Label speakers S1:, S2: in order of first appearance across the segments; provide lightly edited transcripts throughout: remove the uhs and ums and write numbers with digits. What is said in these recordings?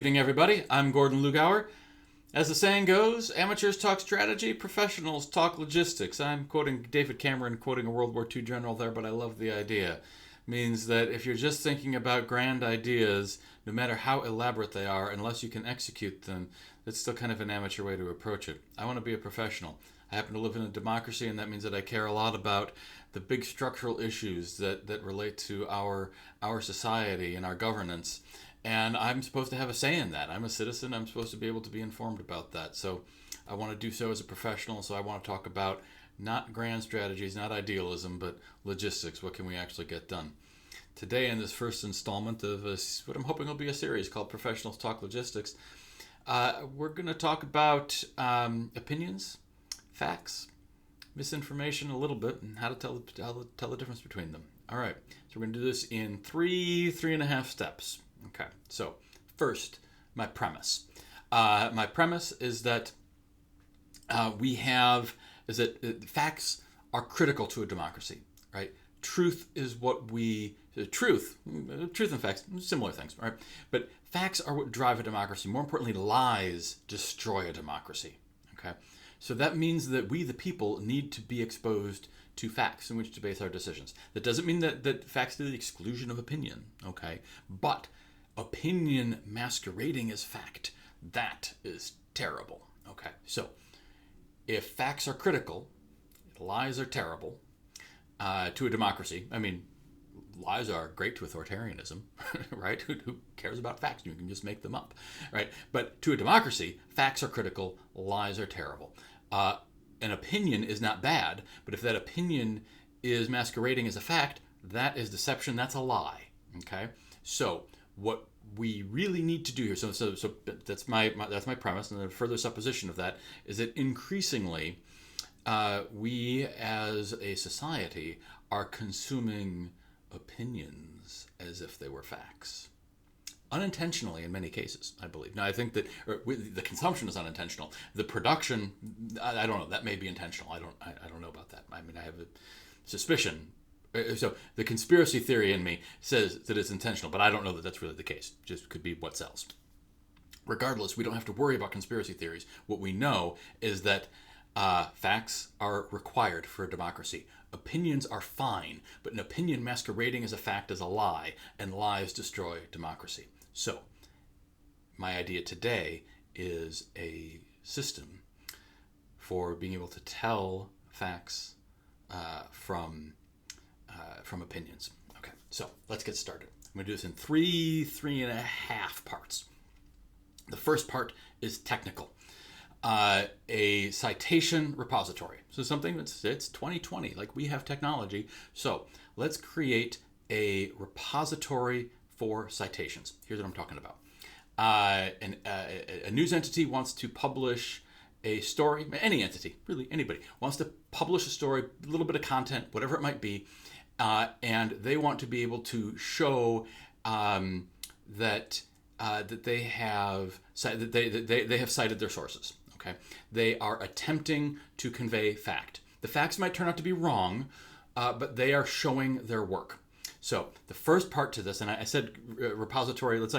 S1: Good evening, everybody. I'm Gordon Lugauer. As the saying goes, amateurs talk strategy, professionals talk logistics. I'm quoting David Cameron, quoting a World War II general there, but I love the idea. Means that if you're just thinking about grand ideas, no matter how elaborate they are, unless you can execute them, it's still kind of an amateur way to approach it. I want to be a professional. I happen to live in a democracy, and that means that I care a lot about the big structural issues that relate to our society and our governance. And I'm supposed to have a say in that. I'm a citizen. I'm supposed to be able to be informed about that. So I want to do so as a professional. So I want to talk about not grand strategies, not idealism, but logistics. What can we actually get done? Today, in this first installment of what I'm hoping will be a series called Professionals Talk Logistics, we're going to talk about opinions, facts, misinformation a little bit, and how to tell the difference between them. All right. So we're going to do this in three and a half steps. Okay, so first, my premise. My premise is that facts are critical to a democracy, right? Truth is what truth and facts, similar things, right? But facts are what drive a democracy. More importantly, lies destroy a democracy, okay? So that means that we, the people, need to be exposed to facts in which to base our decisions. That doesn't mean that facts to the exclusion of opinion, okay? But opinion masquerading as fact, that is terrible. Okay, so if facts are critical, lies are terrible to a democracy. I mean, lies are great to authoritarianism, right? Who cares about facts? You can just make them up, right? But to a democracy, facts are critical, lies are terrible. An opinion is not bad, but if that opinion is masquerading as a fact, that is deception, that's a lie, okay? So what we really need to do here, so that's my premise, and the further supposition of that is that increasingly we as a society are consuming opinions as if they were facts. Unintentionally in many cases, I believe. Now, I think that the consumption is unintentional. The production, I don't know, that may be intentional. I don't know about that. I mean, I have a suspicion. So the conspiracy theory in me says that it's intentional, but I don't know that that's really the case. It just could be what sells. Regardless, we don't have to worry about conspiracy theories. What we know is that facts are required for a democracy. Opinions are fine, but an opinion masquerading as a fact is a lie, and lies destroy democracy. So my idea today is a system for being able to tell facts from opinions. Okay, so let's get started. I'm going to do this in three and a half parts. The first part is technical. A citation repository. So something it's 2020, like we have technology. So let's create a repository for citations. Here's what I'm talking about. A news entity wants to publish a story. Any entity, really anybody, wants to publish a story, a little bit of content, whatever it might be. And they want to be able to show that they have cited their sources. Okay, they are attempting to convey fact. The facts might turn out to be wrong, but they are showing their work. So the first part to this, and I said repository. Let's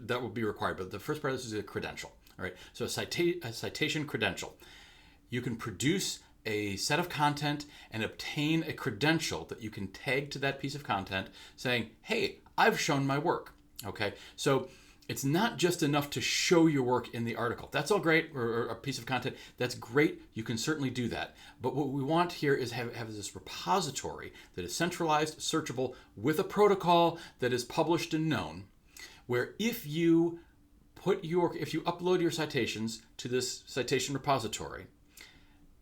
S1: that would be required. But the first part of this is a credential. All right, so a citation credential. You can produce a set of content and obtain a credential that you can tag to that piece of content saying, hey, I've shown my work. Okay, so it's not just enough to show your work in the article. That's all great, or a piece of content. That's great. You can certainly do that. But what we want here is have this repository that is centralized, searchable, with a protocol that is published and known, where if you upload your citations to this citation repository,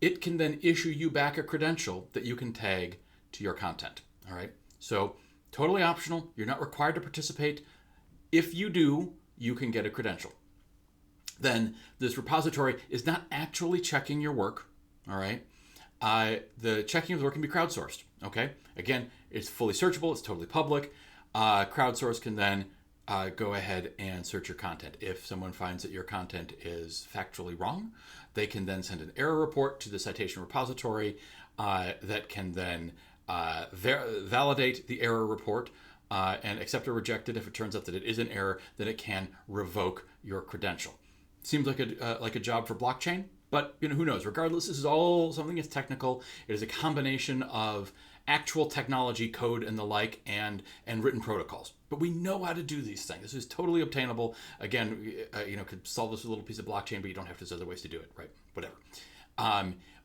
S1: it can then issue you back a credential that you can tag to your content. All right. So totally optional. You're not required to participate. If you do, you can get a credential. Then this repository is not actually checking your work. All right. The checking of the work can be crowdsourced. Okay. Again, it's fully searchable. It's totally public. Crowdsource can then go ahead and search your content. If someone finds that your content is factually wrong, they can then send an error report to the citation repository that can then validate the error report and accept or reject it. If it turns out that it is an error, then it can revoke your credential. Seems like a job for blockchain, but who knows? Regardless, this is all something that's technical. It is a combination of actual technology, code, and the like, and written protocols. But we know how to do these things. This is totally obtainable. Again, could solve this with a little piece of blockchain, but you don't have to. There's other ways to do it, right? Whatever.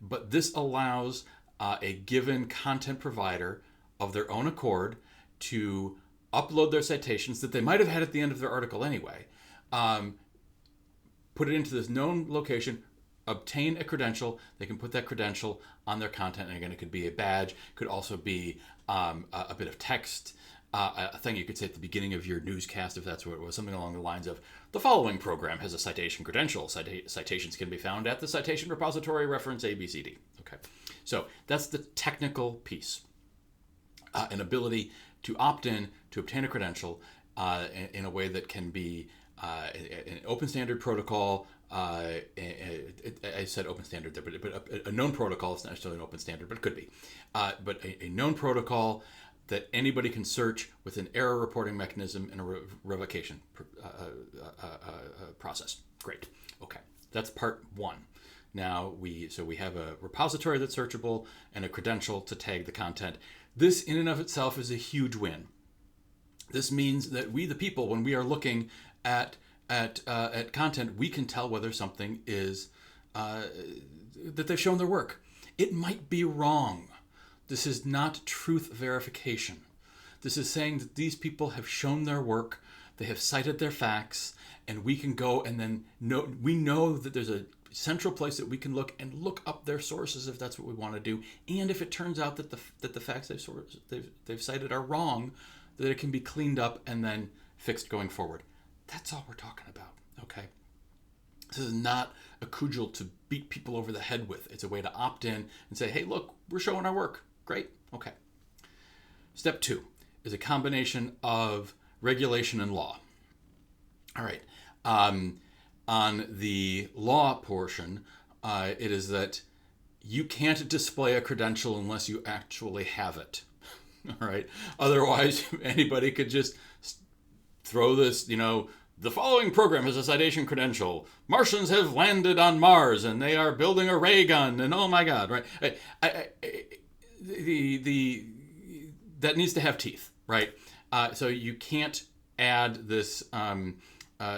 S1: But this allows a given content provider of their own accord to upload their citations that they might have had at the end of their article anyway, put it into this known location, obtain a credential. They can put that credential on their content, and again, it could be a badge, could also be a bit of text, a thing you could say at the beginning of your newscast if that's what it was, something along the lines of, the following program has a citation credential. Citations can be found at the Citation Repository, reference ABCD. Okay, so that's the technical piece. An ability to opt in to obtain a credential in a way that can be an open standard protocol. I said open standard there, but a known protocol. It's not necessarily an open standard, but it could be. But a known protocol that anybody can search with an error reporting mechanism and a revocation process. Great. Okay, that's part one. Now we have a repository that's searchable and a credential to tag the content. This in and of itself is a huge win. This means that we, the people, when we are looking at content, we can tell whether something is that they've shown their work. It might be wrong. This is not truth verification. This is saying that these people have shown their work, they have cited their facts, and we can go and then we know that there's a central place that we can look up their sources if that's what we want to do. And if it turns out that the facts they've cited are wrong, that it can be cleaned up and then fixed going forward. That's all we're talking about, okay? This is not a cudgel to beat people over the head with. It's a way to opt in and say, hey, look, we're showing our work. Great, okay. Step two is a combination of regulation and law. All right. On the law portion, it is that you can't display a credential unless you actually have it. All right. Otherwise, anybody could just throw this, the following program has a citation credential. Martians have landed on Mars and they are building a ray gun, and oh my God, right? That needs to have teeth, right? So you can't add this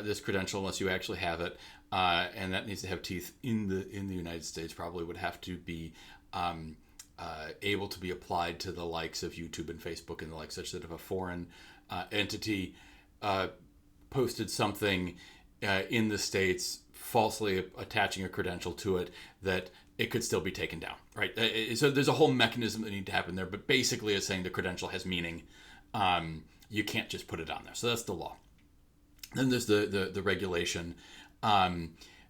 S1: this credential unless you actually have it, and that needs to have teeth in the United States. Probably would have to be able to be applied to the likes of YouTube and Facebook and the like, such that if a foreign entity posted something in the States falsely attaching a credential to it, that it could still be taken down, right? So there's a whole mechanism that needs to happen there, but basically it's saying the credential has meaning. You can't just put it on there. So that's the law. Then there's the regulation,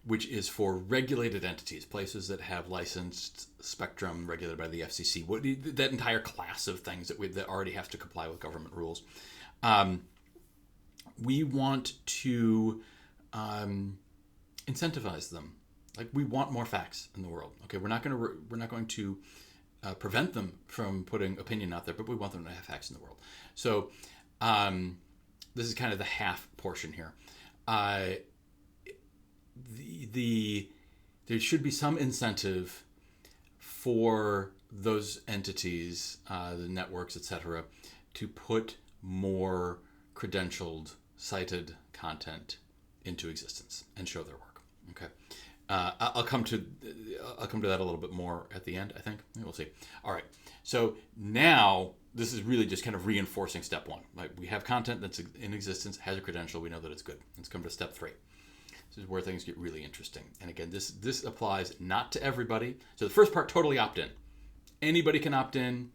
S1: which is for regulated entities, places that have licensed spectrum regulated by the FCC. That entire class of things that already have to comply with government rules. We want to incentivize them. Like, we want more facts in the world. Okay, we're not going to prevent them from putting opinion out there, but we want them to have facts in the world. So this is kind of the half portion here. There should be some incentive for those entities, the networks, etc., to put more credentialed, cited content into existence and show their work. Okay, I'll come to that a little bit more at the end, I think. We'll see. All right. So now this is really just kind of reinforcing step one. Like, we have content that's in existence, has a credential. We know that it's good. Let's come to step three. This is where things get really interesting. And again, this applies not to everybody. So the first part, totally opt in. Anybody can opt in.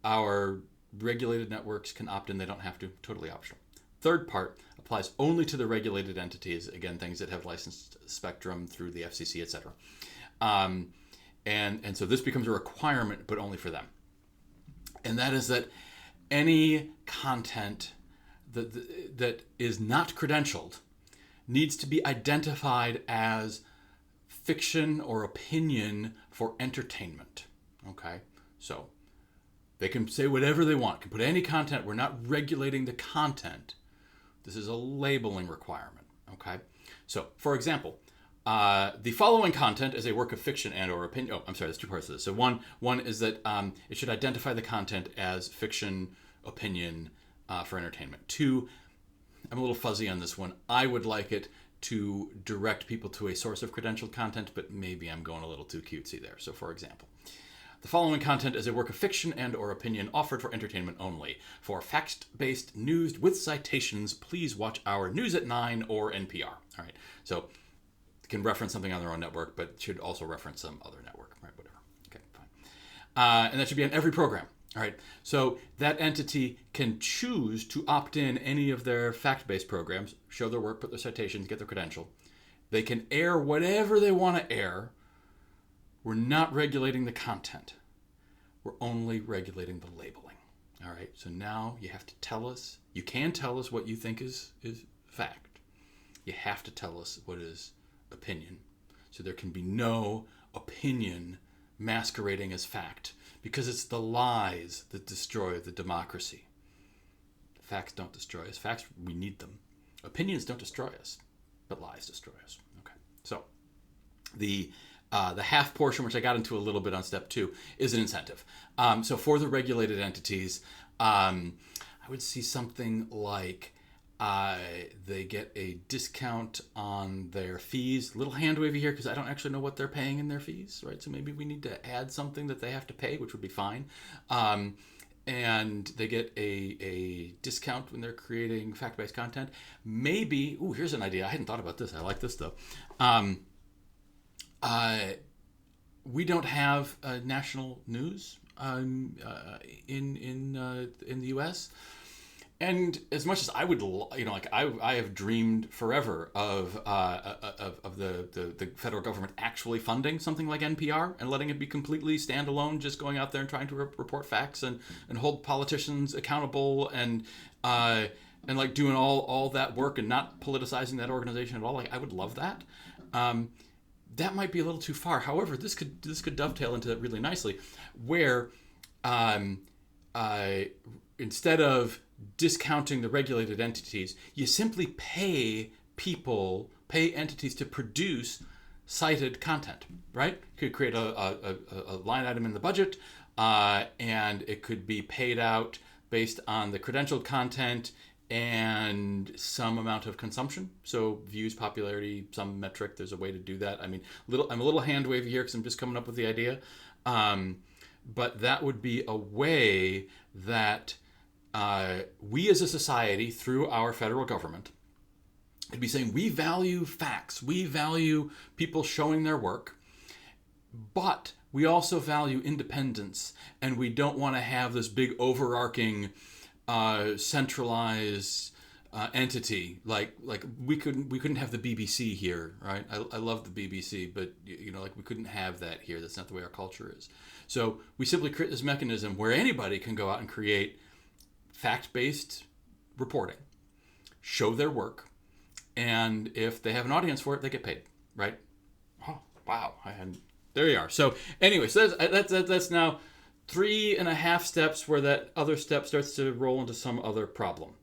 S1: Our regulated networks can opt in. They don't have to. Totally optional. Third part applies only to the regulated entities. Again, things that have licensed spectrum through the FCC, etc. And so this becomes a requirement, but only for them. And that is that any content that is not credentialed needs to be identified as fiction or opinion for entertainment. Okay? So They can say whatever they want, can put any content. We're not regulating the content. This is a labeling requirement, okay? So, for example, the following content is a work of fiction and or opinion. Oh, I'm sorry, there's two parts to this. So one is that it should identify the content as fiction, opinion, for entertainment. Two, I'm a little fuzzy on this one. I would like it to direct people to a source of credentialed content, but maybe I'm going a little too cutesy there. So, for example, the following content is a work of fiction and or opinion offered for entertainment only. For fact-based news with citations, please watch our News at 9 or NPR. All right, so can reference something on their own network, but should also reference some other network, right? Whatever. Okay, fine. And that should be on every program. All right, so that entity can choose to opt in any of their fact-based programs, show their work, put their citations, get their credential. They can air whatever they want to air. We're not regulating the content. We're only regulating the labeling. All right, so now you have to tell us, you can tell us what you think is fact. You have to tell us what is opinion. So there can be no opinion masquerading as fact, because it's the lies that destroy the democracy. Facts don't destroy us. Facts, we need them. Opinions don't destroy us, but lies destroy us. Okay, so the half portion, which I got into a little bit on step 2, is an incentive. So for the regulated entities, I would see something like they get a discount on their fees. Little hand wavy here because I don't actually know what they're paying in their fees, right? So maybe we need to add something that they have to pay, which would be fine. And they get a discount when they're creating fact-based content. Maybe, here's an idea. I hadn't thought about this. I like this though. We don't have national news in the U.S. And as much as I would, I have dreamed forever of the federal government actually funding something like NPR and letting it be completely standalone, just going out there and trying to report facts and hold politicians accountable and like doing all that work and not politicizing that organization at all. Like, I would love that. That might be a little too far. However, this could dovetail into that really nicely, where instead of discounting the regulated entities, you simply pay entities to produce cited content, right? You could create a line item in the budget, and it could be paid out based on the credentialed content and some amount of consumption. So views, popularity, some metric. There's a way to do that. I mean, I'm a little hand wavy here because I'm just coming up with the idea. But that would be a way that we as a society, through our federal government, could be saying we value facts, we value people showing their work, but we also value independence, and we don't want to have this big overarching centralized entity like we couldn't have the BBC here, right? I love the BBC, but we couldn't have that here. That's not the way our culture is. So we simply create this mechanism where anybody can go out and create fact-based reporting, show their work, and if they have an audience for it, they get paid, right? Oh, wow! There you are. So anyway, so that's now 3.5 steps where that other step starts to roll into some other problem.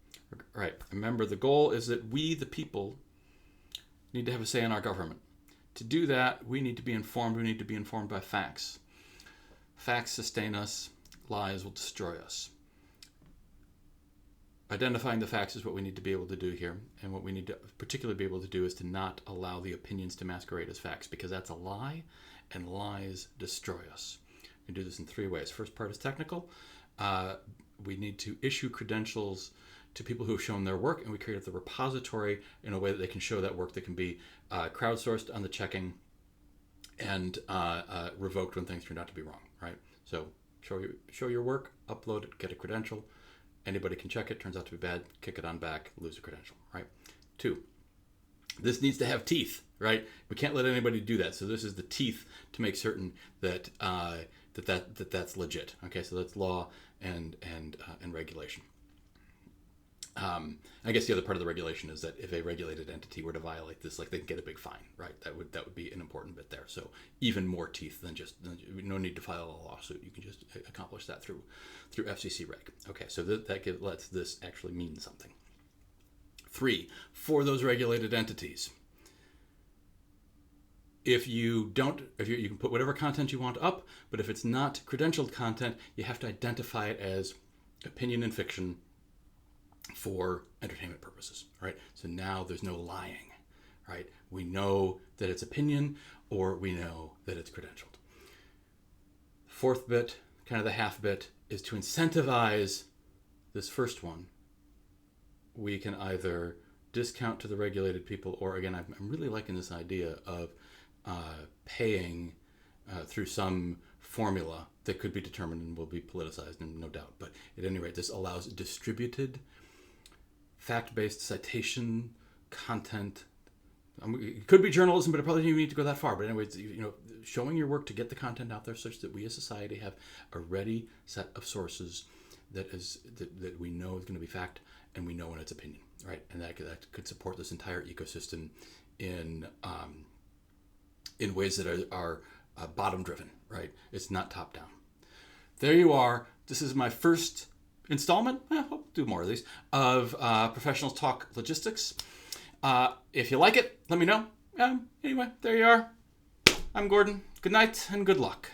S1: Right. Remember, the goal is that we, the people, need to have a say in our government. To do that, we need to be informed. We need to be informed by facts. Facts sustain us. Lies will destroy us. Identifying the facts is what we need to be able to do here. And what we need to particularly be able to do is to not allow the opinions to masquerade as facts, because that's a lie, and lies destroy us. We do this in 3 ways. First part is technical. We need to issue credentials to people who have shown their work, and we create the repository in a way that they can show that work that can be crowdsourced on the checking and revoked when things turn out to be wrong, right? So show your work, upload it, get a credential. Anybody can check it. Turns out to be bad, kick it on back, lose a credential, right? 2, this needs to have teeth, right? We can't let anybody do that. So this is the teeth to make certain that that's legit. Okay, so that's law and regulation. I guess the other part of the regulation is that if a regulated entity were to violate this, like, they can get a big fine, right? That would be an important bit there. So even more teeth than no need to file a lawsuit. You can just accomplish that through FCC reg. Okay, so that lets this actually mean something. 3, for those regulated entities, if you can put whatever content you want up, but if it's not credentialed content, you have to identify it as opinion and fiction for entertainment purposes, right? So now there's no lying, right? We know that it's opinion, or we know that it's credentialed. 4th bit, kind of the half bit, is to incentivize this first one. We can either discount to the regulated people, or again, I'm really liking this idea of paying through some formula that could be determined and will be politicized, and no doubt. But at any rate, this allows distributed, fact-based citation content. It could be journalism, but it probably doesn't need to go that far. But anyways, showing your work to get the content out there, such that we as society have a ready set of sources that we know is going to be fact, and we know when it's opinion, right? And that could support this entire ecosystem in ways that are bottom-driven, right? It's not top-down. There you are. This is my first installment, I'll do more of these, of Professionals Talk Logistics. If you like it, let me know. Anyway, there you are. I'm Gordon. Good night and good luck.